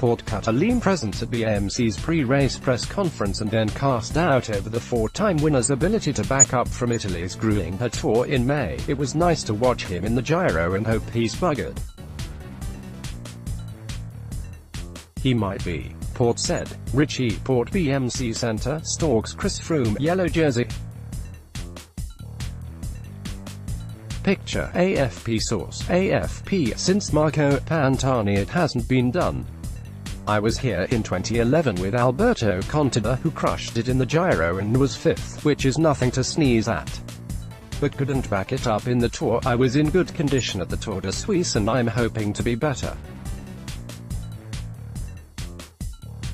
Porte cut a lean presence at BMC's pre-race press conference and then cast doubt over the four-time winner's ability to back up from Italy's grueling tour in May. "It was nice to watch him in the Giro and hope he's buggered. He might be," Porte said. Richie Porte BMC Centre stalks Chris Froome, yellow jersey. Picture, AFP source, AFP. Since Marco Pantani it hasn't been done. I was here in 2011 with Alberto Contador, who crushed it in the Giro and was 5th, which is nothing to sneeze at. But couldn't back it up in the Tour. I was in good condition at the Tour de Suisse and I'm hoping to be better.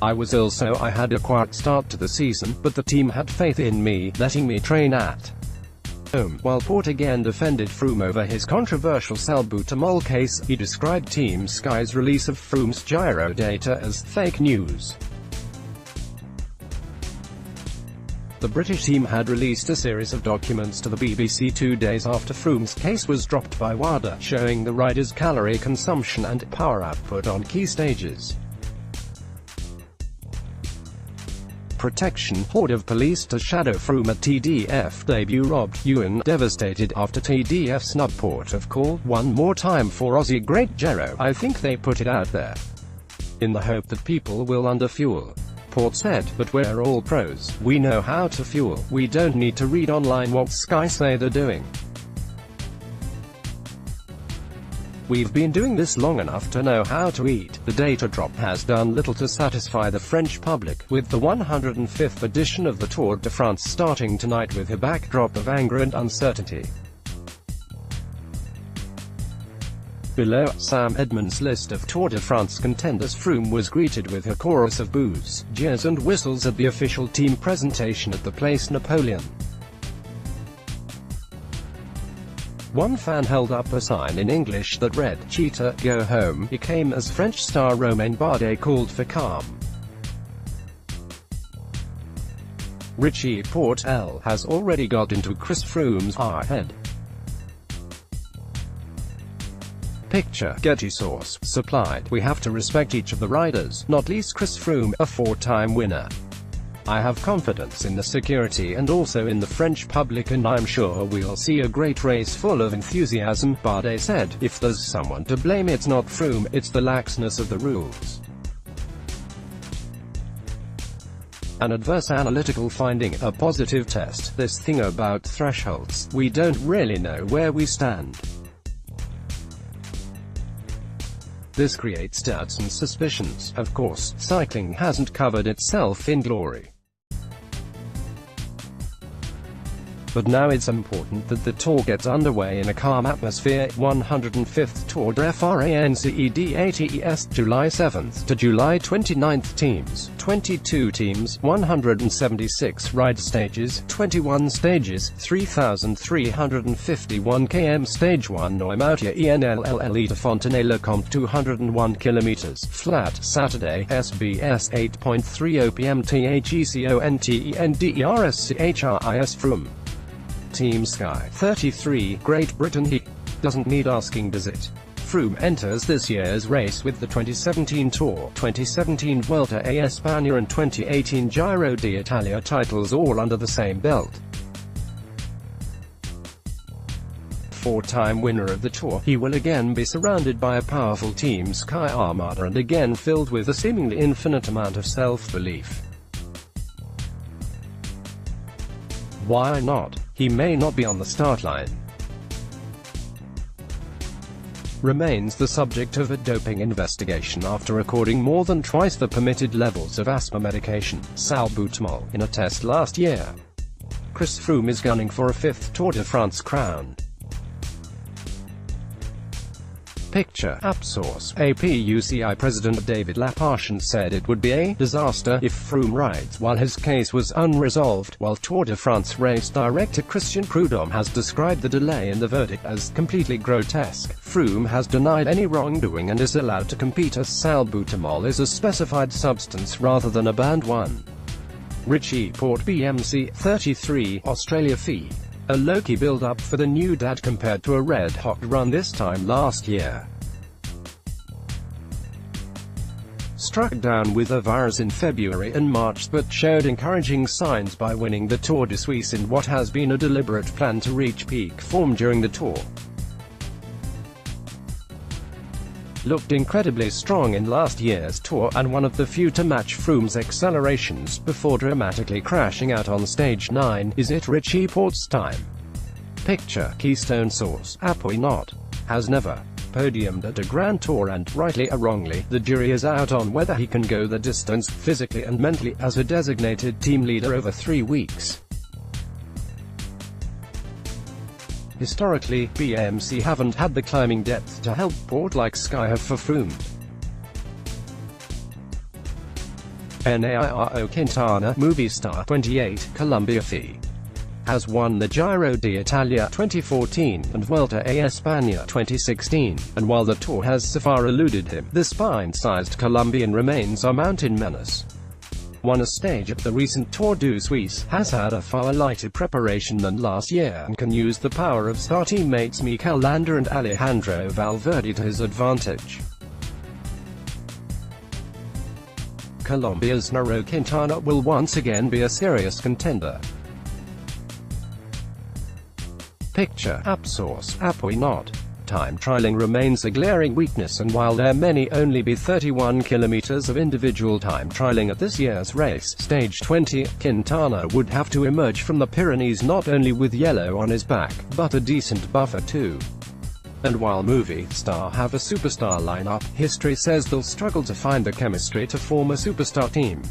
I was ill, so I had a quiet start to the season, but the team had faith in me, letting me train at home." While Porte again defended Froome over his controversial salbutamol case, he described Team Sky's release of Froome's Giro data as fake news. The British team had released a series of documents to the BBC 2 days after Froome's case was dropped by WADA, showing the rider's calorie consumption and power output on key stages. Protection horde of police to shadow Froome at TDF debut. Robbed Ewan devastated after TDF snub Porte of call one more time for Aussie great Giro. "I think they put it out there in the hope that people will underfuel," Porte said, "but we're all pros. We know how to fuel. We don't need to read online what Sky say they're doing. We've been doing this long enough to know how to eat." The data drop has done little to satisfy the French public, with the 105th edition of the Tour de France starting tonight with a backdrop of anger and uncertainty. Below, Sam Edmund's list of Tour de France contenders. Froome was greeted with a chorus of boos, jeers and whistles at the official team presentation at the Place Napoleon. One fan held up a sign in English that read, "Cheetah, go home." He came as French star Romain Bardet called for calm. Richie Porte has already got into Chris Froome's head. Picture, Getty source, supplied. "We have to respect each of the riders, not least Chris Froome, a four-time winner. I have confidence in the security and also in the French public, and I'm sure we'll see a great race full of enthusiasm," Bardet said. "If there's someone to blame, it's not Froome, it's the laxness of the rules. An adverse analytical finding, a positive test, this thing about thresholds, we don't really know where we stand. This creates doubts and suspicions. Of course, cycling hasn't covered itself in glory. But now it's important that the Tour gets underway in a calm atmosphere." 105th Tour de France ATES, July 7th to July 29th. Teams, 22 teams, 176 ride stages, 21 stages, 3,351 km. Stage 1 Noirmoutier ENLLE to Fontenay-le-Comte 201 km, flat, Saturday, SBS 8.30 pm THECONTENDERSCHRIS Froome. Team Sky, 33, Great Britain. He doesn't need asking, does it? Froome enters this year's race with the 2017 Tour, 2017 Vuelta a España and 2018 Giro d'Italia titles all under the same belt. Four-time winner of the Tour, he will again be surrounded by a powerful Team Sky armada and again filled with a seemingly infinite amount of self-belief. Why not? He may not be on the start line. Remains the subject of a doping investigation after recording more than twice the permitted levels of asthma medication, salbutamol, in a test last year. Chris Froome is gunning for a 5th Tour de France crown. Picture, app source, APUCI President David Lappartient said it would be a disaster if Froome rides while his case was unresolved, while Tour de France race director Christian Prudhomme has described the delay in the verdict as completely grotesque. Froome has denied any wrongdoing and is allowed to compete as salbutamol is a specified substance rather than a banned one. Richie Porte BMC, 33, Australia fee. A low-key build-up for the new dad compared to a red-hot run this time last year. struck down with a virus in February and March but showed encouraging signs by winning the Tour de Suisse in what has been a deliberate plan to reach peak form during the Tour. Looked incredibly strong in last year's Tour, and one of the few to match Froome's accelerations, before dramatically crashing out on stage 9. Is it Richie Porte's time? Picture, Keystone source, Apoi not. Has never podiumed at a Grand Tour and, rightly or wrongly, the jury is out on whether he can go the distance, physically and mentally, as a designated team leader over 3 weeks. Historically, BMC haven't had the climbing depth to help Porte like Sky have for Froome. Nairo Quintana, movie star, 28, Colombia Fee, has won the Giro d'Italia 2014 and Vuelta a España 2016, and while the Tour has so far eluded him, the spine-sized Colombian remains a mountain menace. Won a stage at the recent Tour de Suisse, has had a far lighter preparation than last year, and can use the power of star teammates Mikel Landa and Alejandro Valverde to his advantage. Colombia's Nairo Quintana will once again be a serious contender. Picture, app source, Apoi not. Time trialing remains a glaring weakness, and while there may only be 31 kilometers of individual time trialing at this year's race, stage 20, Quintana would have to emerge from the Pyrenees not only with yellow on his back, but a decent buffer too. And while movie star have a superstar lineup, history says they'll struggle to find the chemistry to form a superstar team.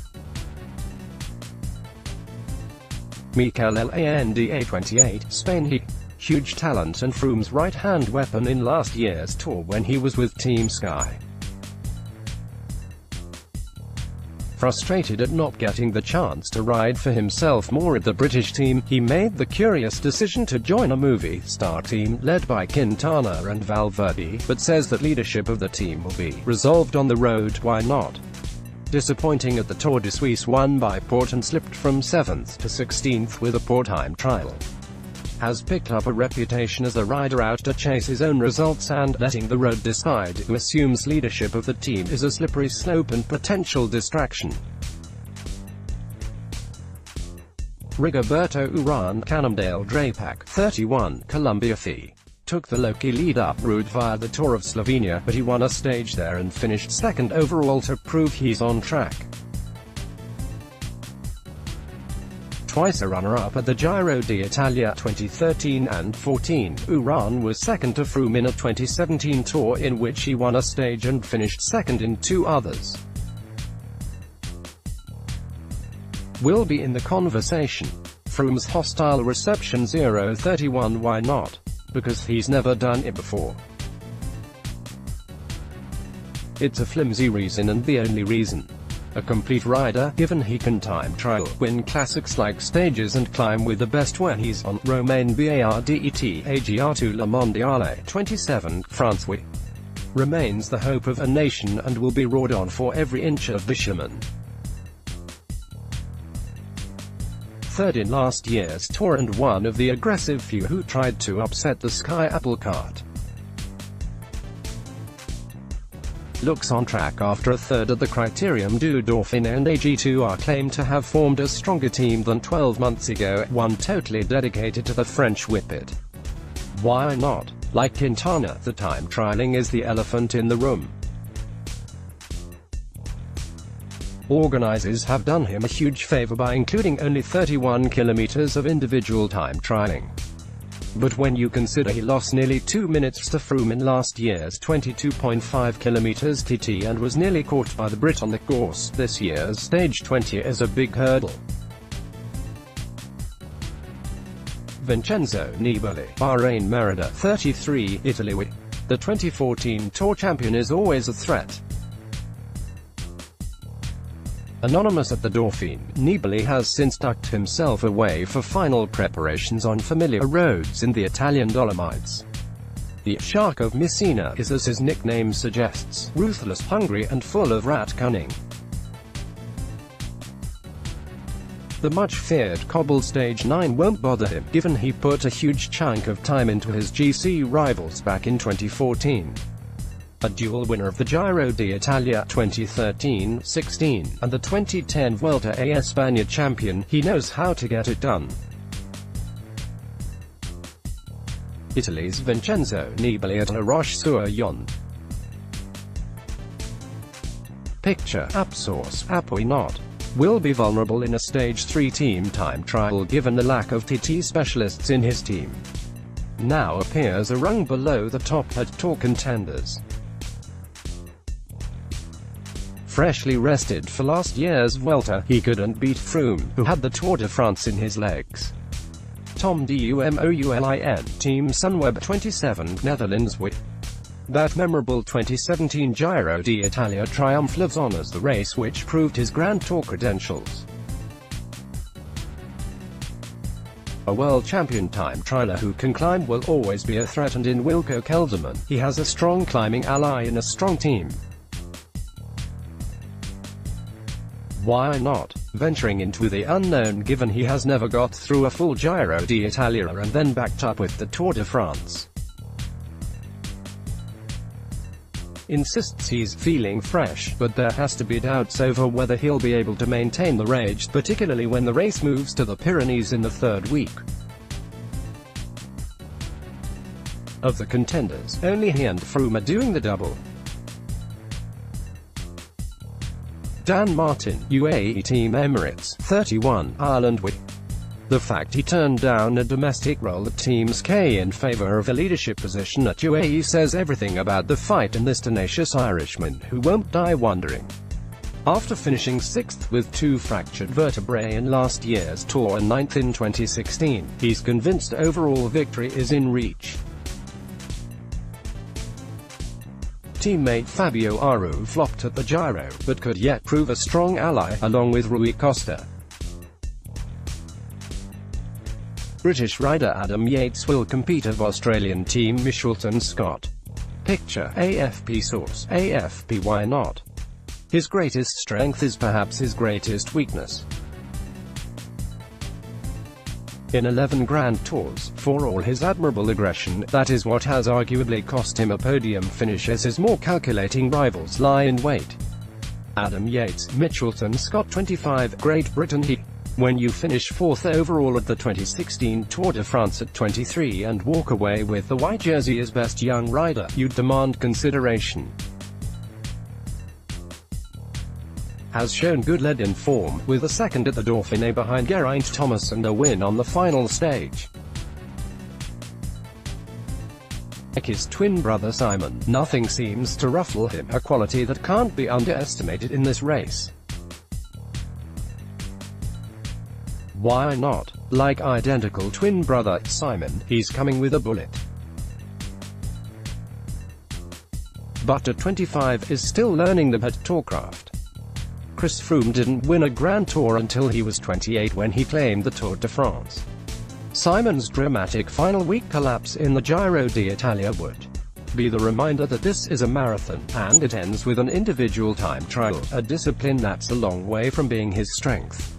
Mikel Landa, 28, Spain. Huge talent and Froome's right-hand weapon in last year's Tour when he was with Team Sky. Frustrated at not getting the chance to ride for himself more at the British team, he made the curious decision to join a movie star team, led by Quintana and Valverde, but says that leadership of the team will be resolved on the road. Why not? Disappointing at the Tour de Suisse won by Porte and slipped from 7th to 16th with a poor time trial. Has picked up a reputation as a rider out to chase his own results, and letting the road decide who assumes leadership of the team is a slippery slope and potential distraction. Rigoberto Urán, Cannondale Drapac, 31, Colombia Fee, took the low-key lead-up route via the Tour of Slovenia, but he won a stage there and finished second overall to prove he's on track. Twice a runner-up at the Giro d'Italia 2013 and 14, Urán was second to Froome in a 2017 Tour in which he won a stage and finished second in 2 others. Will be in the conversation. Froome's hostile reception 031. Why not? Because he's never done it before. It's a flimsy reason, and the only reason. A complete rider, given he can time trial, win classics like stages and climb with the best when he's on. Romain Bardet, Agr2 La Mondiale 27, France. Remains the hope of a nation and will be roared on for every inch of bitumen. Third in last year's Tour and one of the aggressive few who tried to upset the Sky apple cart. Looks on track after a third at the Critérium du Dauphiné, and AG2 are claimed to have formed a stronger team than 12 months ago, one totally dedicated to the French whippet. Why not? Like Quintana, the time trialing is the elephant in the room. Organizers have done him a huge favor by including only 31 kilometers of individual time trialing. But when you consider he lost nearly 2 minutes to Froome in last year's 22.5 kilometers TT and was nearly caught by the Brit on the course, this year's stage 20 is a big hurdle. Vincenzo Nibali, Bahrain Merida, 33, Italy. The 2014 Tour champion is always a threat. Anonymous at the Dauphiné, Nibali has since tucked himself away for final preparations on familiar roads in the Italian Dolomites. The Shark of Messina is, as his nickname suggests, ruthless, hungry, and full of rat cunning. The much-feared cobbled Stage 9 won't bother him, given he put a huge chunk of time into his GC rivals back in 2014. A dual winner of the Giro d'Italia 2013-16, and the 2010 Vuelta a España champion, he knows how to get it done. Italy's Vincenzo Nibali at La Roche-sur-Yon. Picture, app source, app why not? Will be vulnerable in a Stage 3 team time trial given the lack of TT specialists in his team. Now appears a rung below the top Tour contenders. Freshly rested for last year's Vuelta, he couldn't beat Froome, who had the Tour de France in his legs. Tom Dumoulin, Team Sunweb 27, Netherlands. That memorable 2017 Giro d'Italia triumph lives on as the race which proved his Grand Tour credentials. A world champion time trialer who can climb will always be a threat, and in Wilco Kelderman, he has a strong climbing ally in a strong team. Why not? Venturing into the unknown given he has never got through a full Giro d'Italia and then backed up with the Tour de France. Insists he's feeling fresh, but there has to be doubts over whether he'll be able to maintain the rage, particularly when the race moves to the Pyrenees in the third week. Of the contenders, only he and Froome are doing the double. Dan Martin, UAE Team Emirates, 31, Ireland. The fact he turned down a domestic role at Team Sky in favour of a leadership position at UAE says everything about the fight in this tenacious Irishman, who won't die wondering. After finishing 6th with 2 fractured vertebrae in last year's Tour and 9th in 2016, he's convinced overall victory is in reach. Teammate Fabio Aru flopped at the Giro, but could yet prove a strong ally, along with Rui Costa. British rider Adam Yates will compete of Australian team Mitchelton Scott. Picture, AFP source, AFP. Why not? His greatest strength is perhaps his greatest weakness. In 11 Grand Tours, for all his admirable aggression, that is what has arguably cost him a podium finish as his more calculating rivals lie in wait. Adam Yates, Mitchelton Scott 25, Great Britain. When you finish 4th overall at the 2016 Tour de France at 23 and walk away with the white jersey as best young rider, you demand consideration. Has shown good lead-in form, with a second at the Dauphiné behind Geraint Thomas and a win on the final stage. Like his twin brother Simon, nothing seems to ruffle him, a quality that can't be underestimated in this race. Why not? Like identical twin brother Simon, he's coming with a bullet. But at 25 is still learning the Tourcraft. Chris Froome didn't win a Grand Tour until he was 28 when he claimed the Tour de France. Simon's dramatic final week collapse in the Giro d'Italia would be the reminder that this is a marathon, and it ends with an individual time trial, a discipline that's a long way from being his strength.